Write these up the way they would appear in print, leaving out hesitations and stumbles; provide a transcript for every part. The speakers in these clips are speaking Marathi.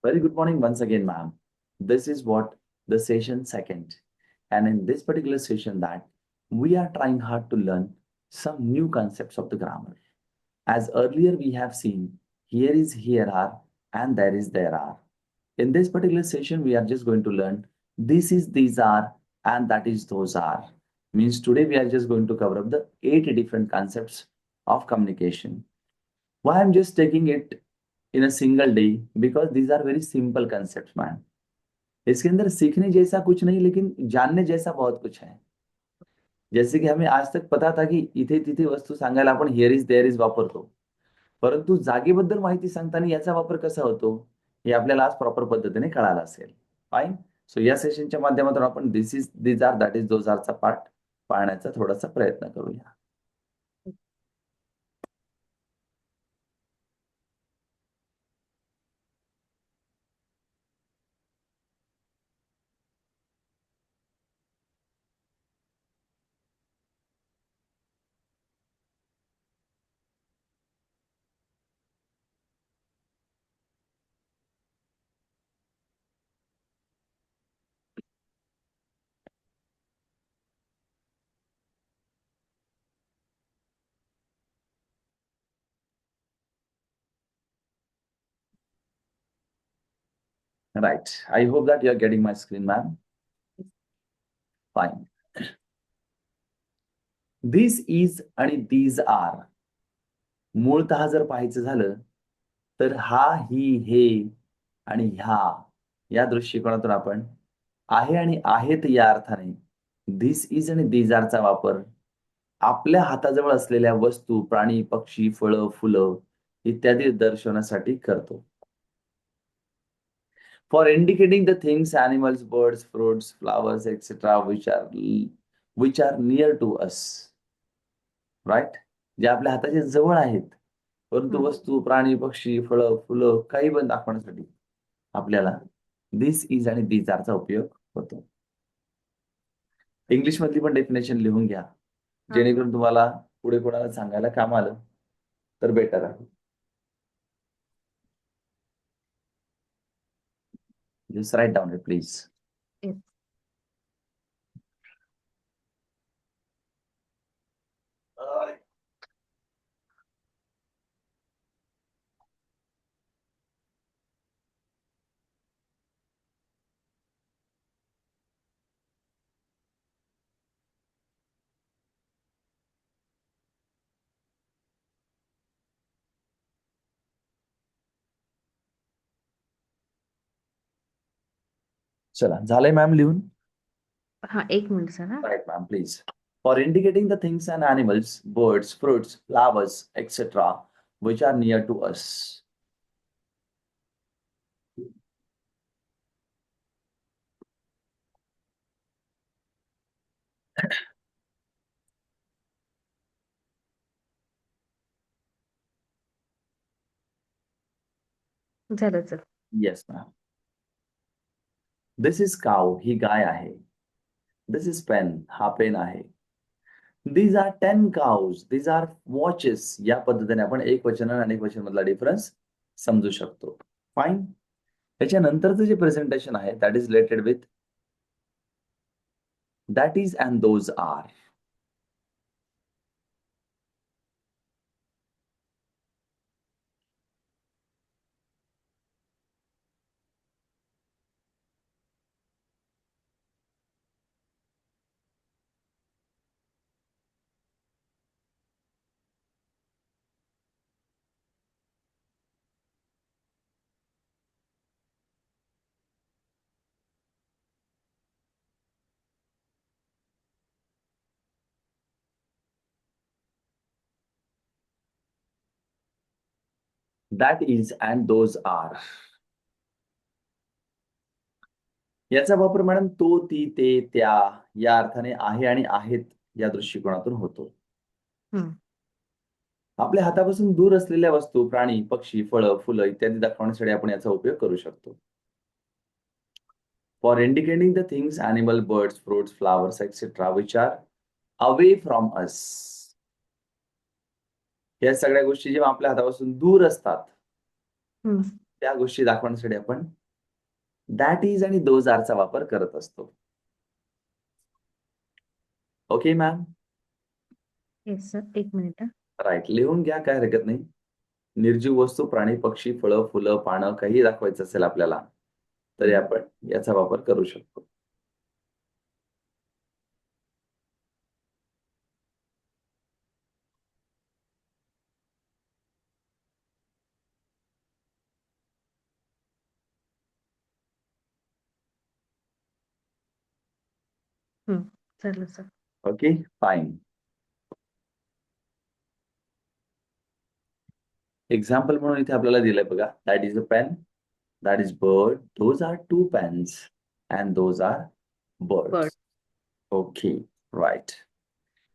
Very good morning once again, ma'am. This is what the session second. And in this particular session that we are trying hard to learn some new concepts of the grammar. As earlier we have seen, here is here are and there is there are. In this particular session, we are just going to learn this is these are and that is those are. Means today we are just going to cover up the 8 different concepts of communication. Why I'm just taking it in a single day? Because these are very simple concepts, man. इसके अंदर सीखने जैसा कुछ नहीं लेकिन जानने जैसा बहुत कुछ है. जैसे की हमें आज तक पता था की इथे तिथे वस्तू सांगायला आपण हिअर इज देअर इज वापरतो, परंतु जागेबद्दल माहिती सांगताना याचा वापर कसा होतो हे आपल्याला आज प्रॉपर पद्धतीने कळालं असेल. फाईन. सो या सेशनच्या माध्यमातून आपण this is these are that is those आरचा पार्ट पाहण्याचा थोडासा प्रयत्न करूया. Right. I hope that you are getting my screen, ma'am. Fine. This is आणि these are मूळतः जर पाहायचं झालं तर हा ही हे आणि ह्या या दृष्टिकोनातून आपण आहे आणि आहेत या अर्थाने धिस इज आणि दीज आरचा वापर आपल्या हाताजवळ असलेल्या वस्तू, प्राणी, पक्षी, फळं, फुलं इत्यादी दर्शवण्यासाठी करतो. For indicating the things, animals, birds, fruits, flowers etcetera which are near to us. Right. जे आपल्या हाताच्या जवळ आहेत परंतु वस्तू, प्राणी, पक्षी, फळं, फुलं काही पण दाखवण्यासाठी आपल्याला दिस इज आणि दीज आरचा उपयोग होतो. इंग्लिश मधली पण डेफिनेशन लिहून घ्या जेणेकरून तुम्हाला पुढे कोणाला सांगायला काम आलं तर बेटर आहे. Just write down it please. चला झालंय मॅम लिहून. हा, एक minute sir. Write ma'am please. For indicating the things and animals, birds, fruits, flowers etcetera which are near to us. झालं sir. Yes ma'am. This is cow, ही गाय आहे. दिस इज पेन, हा पेन आहे. These are 10 cows, these are watches. या पद्धतीने आपण एक वचन आणि अनेक वचन मधला डिफरन्स समजू शकतो. फाईन. त्याच्यानंतरचं जे प्रेझेंटेशन आहे that is related with that is and those are. That is and those are. याचा वापर मॅडम तो, ती, ते, त्या या अर्थाने आहे आणि आहेत या दृष्टिकोनातून होतो. आपल्या हातापासून दूर असलेल्या वस्तू, प्राणी, पक्षी, फळं, फुलं इत्यादी दाखवण्यासाठी आपण याचा उपयोग करू शकतो. For indicating the things, animal, birds, fruits, flowers etcetera which R away from us. या सगळ्या गोष्टी जेव्हा आपल्या हातापासून दूर असतात त्या गोष्टी दाखवण्यासाठी आपण दॅट इज आणि दोज आरचा वापर करत असतो. Okay ma'am. येस सर, एक मिनिट. राईट, लिहून घ्या, काय हरकत नाही. निर्जीव वस्तू, प्राणी, पक्षी, फळं, फुलं, पानं काही दाखवायचं असेल आपल्याला तरी आपण याचा वापर करू शकतो. चालेल सर. Okay fine. एक्झाम्पल म्हणून इथे आपल्याला दिलंय बघा, that is a pen, that is bird, those are two pens and those are bird. Birds. Okay right.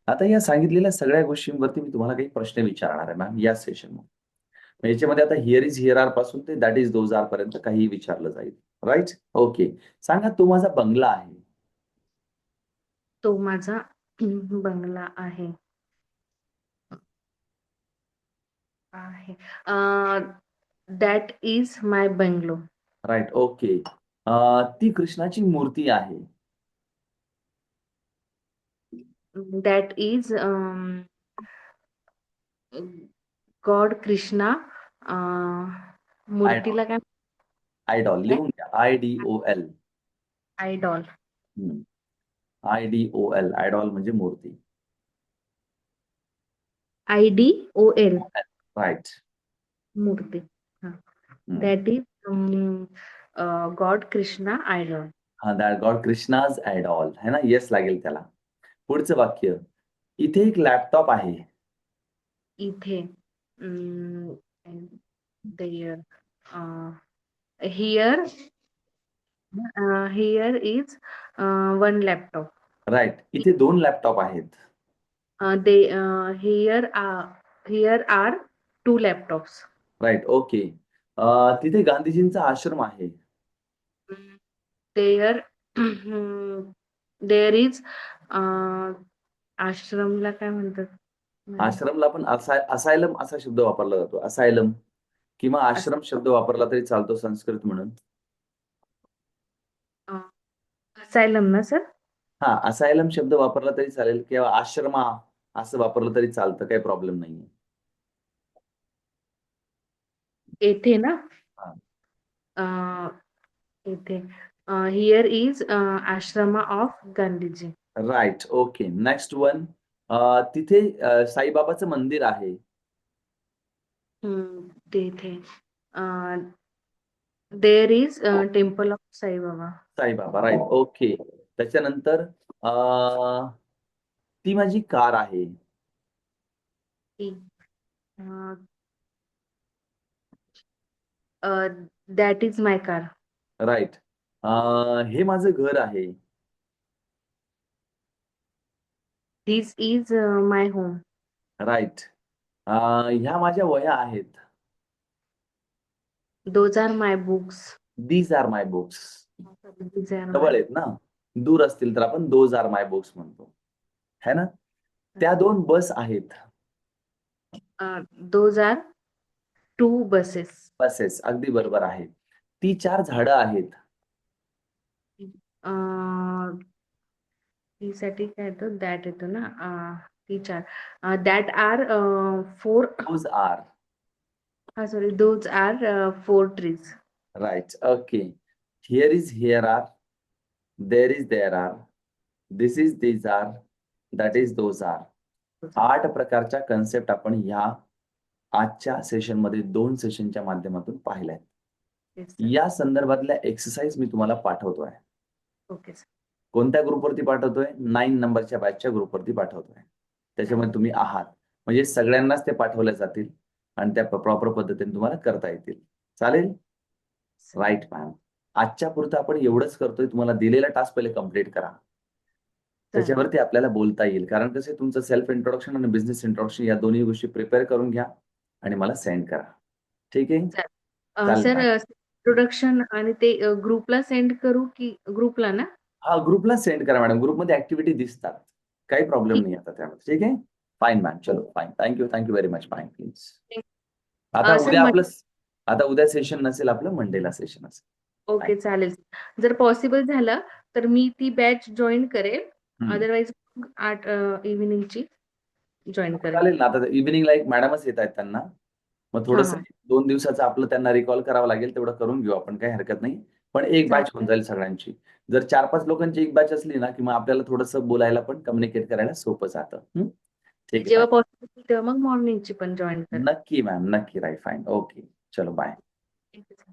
आता या सांगितलेल्या सगळ्या गोष्टींवरती मी तुम्हाला काही प्रश्न विचारणार आहे मॅम या सेशनमध्ये. याच्यामध्ये आता हिअर इज हिअर आर पासून ते दॅट इज दोज आर पर्यंत काही विचारलं जाईल. राईट. ओके, सांगा तो माझा बंगला आहे. तो माझा बंगला आहे. That is my bungalow. Right. Okay, ती कृष्णाची मूर्ती आहे. That is God Krishna. मूर्तीला काय? आयडॉल लिहून घ्या, IDOL. आयडॉल. IDOL, आयडॉल म्हणजे मूर्ती. IDOL right. मूर्ती. That is God Krishna idol. हा, दॅट गॉड कृष्णाज आयडॉल है ना. येस लागेल त्याला. पुढचं वाक्य, इथे एक लॅपटॉप आहे. इथे there here here is one laptop. Right, इथे 2 लॅपटॉप आहेत. They here are two laptops. Right. Okay, तिथे गांधीजींचा आश्रम आहे. देयर देयर इज आश्रमला काय म्हणतात? आश्रमला पण असायलम असा शब्द वापरला जातो. असायलम किंवा आश्रम शब्द वापरला तरी चालतो संस्कृत म्हणून. असायलम ना सर? हा, असायलम शब्द वापरला तरी चालेल किंवा आश्रमा असं वापरलं तरी चालतं, काही प्रॉब्लेम नाहीये. येथे ना? हा. इथे here is ashram of Gandhiji. Right. Okay, next one, तिथे साईबाबाचं मंदिर आहे. तिथे there is temple of Saibaba. Saibaba. Right. Okay, त्याच्यानंतर ती माझी कार आहे. That is my car. Right. हे माझं घर आहे. This is my home. Right. ह्या माझ्या वह्या आहेत. Those are my books. These are my books. These are जवळ my. आहेत ना, दूर असतील तर आपण दोज आर माय बुक्स म्हणतो, है ना. त्या 2 बस आहेत. Those are two buses. Buses, अगदी बरोबर आहे. ती 4 झाडं आहेत. ती साठी काय येतो? दॅट येतो ना. ती 4. That are 4. Those are. Sorry, those are 4 trees. Right. Okay, here is here are, there is there are, this is these are, that is those are. 8 प्रकारच्या कन्सेप्ट आपण ह्या आजच्या सेशनमध्ये 2 सेशनच्या माध्यमातून पाहिल्या आहेत. Yes, sir. या संदर्भातल्या एक्सरसाइज मी तुम्हाला पाठवतोय. Okay, sir. कोणत्या ग्रुपवरती पाठवतोय? 9 नंबरच्या बॅचच्या ग्रुपवरती पाठवतोय. त्याच्यामध्ये तुम्ही आहात म्हणजे सगळ्यांनाच ते पाठवले जातील आणि त्या प्रॉपर पद्धतीने तुम्हाला करता येतील. चालेल? Right ma'am. आजच्या पुरतं आपण एवढंच करतोय. तुम्हाला दिलेला टास्क पहिले कम्प्लीट करा. त्याच्यावरती आपल्याला बोलता येईल. कारण कसं तुमचं सेल्फ इंट्रोडक्शन आणि बिझनेस इंट्रोडक्शन या दोन्ही गोष्टी प्रिपेअर करून घ्या आणि मला सेंड करा. ठीक आहे? चालेल सर, मॅम. इंट्रोडक्शन आणि ते ग्रुपला सेंड करू की ग्रुपला ना? हा, ग्रुपला सेंड करा मॅडम. ग्रुपमध्ये ऍक्टिव्हिटी दिसतात. काही प्रॉब्लेम नाही आता त्यामध्ये. ठीक आहे? Fine ma'am. चलो fine. Thank you very much. Fine please. आता सर, उद्या आपलं आता उद्या सेशन नसेल आपलं, मंडेला सेशन असेल. ओके, चालेल. जर पॉसिबल झालं तर मी ती बॅच जॉईन करेल. हम्म. अदरवाईज 8 इव्हिनिंगची जॉईन करेल. चालेल ना, आता इव्हिनिंगला एक मॅडमच येत आहेत त्यांना, मग हा थोडंसं हा 2 दिवसाचं आपलं त्यांना रिकॉल करावं लागेल, तेवढं करून घेऊ आपण, काही हरकत नाही. पण एक बॅच होऊन जाईल सगळ्यांची. जर 4-5 लोकांची एक बॅच असली ना, की मग आपल्याला थोडंसं बोलायला पण, कम्युनिकेट करायला सोपं जातं. ठीक आहे, जेव्हा चालेल. पॉसिबल तेव्हा मग मॉर्निंगची पण जॉईन करेल. नक्की मॅम, नक्की. Right, fine. ओके. चलो बाय. Thank you, sir.